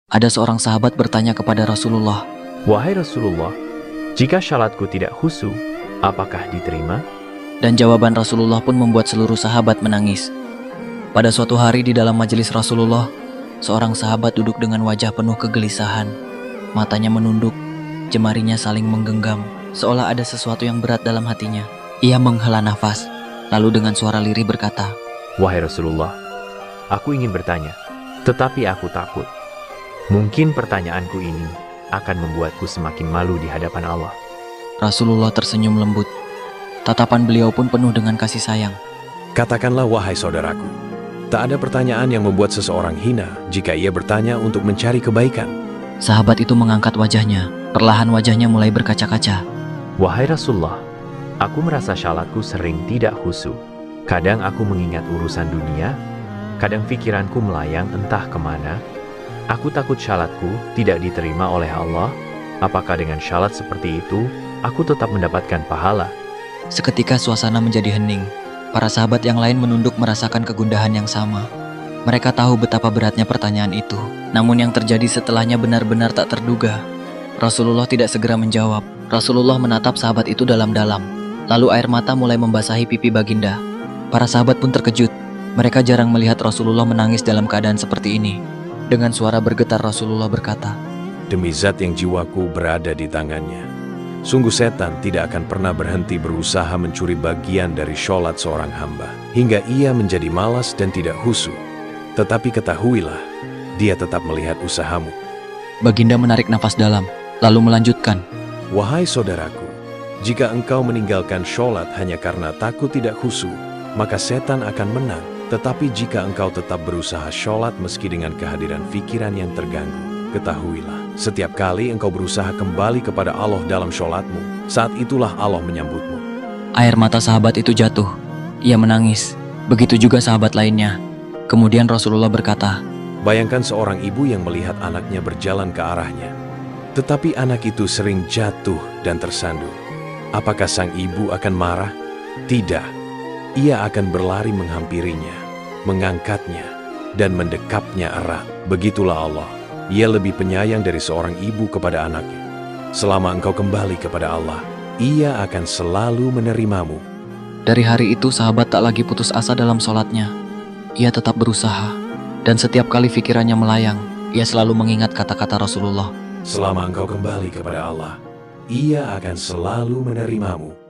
Ada seorang sahabat bertanya kepada Rasulullah, "Wahai Rasulullah, jika syalatku tidak khusyuk, apakah diterima?" dan jawaban Rasulullah pun membuat seluruh sahabat menangis. Pada suatu hari di dalam majelis Rasulullah, seorang sahabat duduk dengan wajah penuh kegelisahan. Matanya menunduk, jemarinya saling menggenggam, seolah ada sesuatu yang berat dalam hatinya. Ia menghela nafas, lalu dengan suara lirih berkata, "Wahai Rasulullah, aku ingin bertanya, tetapi aku takut. Mungkin pertanyaanku ini akan membuatku semakin malu di hadapan Allah." Rasulullah tersenyum lembut. Tatapan beliau pun penuh dengan kasih sayang. Katakanlah wahai saudaraku, tak ada pertanyaan yang membuat seseorang hina jika ia bertanya untuk mencari kebaikan. Sahabat itu mengangkat wajahnya, perlahan wajahnya mulai berkaca-kaca. "Wahai Rasulullah, aku merasa syalatku sering tidak khusyuk. Kadang aku mengingat urusan dunia, kadang pikiranku melayang entah kemana. Aku takut syalatku tidak diterima oleh Allah. Apakah dengan syalat seperti itu, aku tetap mendapatkan pahala?" Seketika suasana menjadi hening. Para sahabat yang lain menunduk merasakan kegundahan yang sama. Mereka tahu betapa beratnya pertanyaan itu. Namun yang terjadi setelahnya benar-benar tak terduga. Rasulullah tidak segera menjawab. Rasulullah menatap sahabat itu dalam-dalam. Lalu air mata mulai membasahi pipi baginda. Para sahabat pun terkejut. Mereka jarang melihat Rasulullah menangis dalam keadaan seperti ini. Dengan suara bergetar Rasulullah berkata, Demi zat yang jiwaku berada di tangannya, sungguh setan tidak akan pernah berhenti berusaha mencuri bagian dari sholat seorang hamba, hingga ia menjadi malas dan tidak khusyuk. Tetapi ketahuilah, dia tetap melihat usahamu. Baginda menarik nafas dalam, lalu melanjutkan, Wahai saudaraku, jika engkau meninggalkan sholat hanya karena takut tidak khusyuk, maka setan akan menang. Tetapi jika engkau tetap berusaha sholat meski dengan kehadiran pikiran yang terganggu, ketahuilah, setiap kali engkau berusaha kembali kepada Allah dalam sholatmu, saat itulah Allah menyambutmu. Air mata sahabat itu jatuh. Ia menangis. Begitu juga sahabat lainnya. Kemudian Rasulullah berkata, Bayangkan seorang ibu yang melihat anaknya berjalan ke arahnya, tetapi anak itu sering jatuh dan tersandung. Apakah sang ibu akan marah? Tidak. Ia akan berlari menghampirinya, mengangkatnya, dan mendekapnya erat. Begitulah Allah. Ia lebih penyayang dari seorang ibu kepada anaknya. Selama engkau kembali kepada Allah, Ia akan selalu menerimamu. dari hari itu sahabat tak lagi putus asa dalam sholatnya. Ia tetap berusaha. Dan setiap kali pikirannya melayang, ia selalu mengingat kata-kata Rasulullah. Selama engkau kembali kepada Allah, Ia akan selalu menerimamu.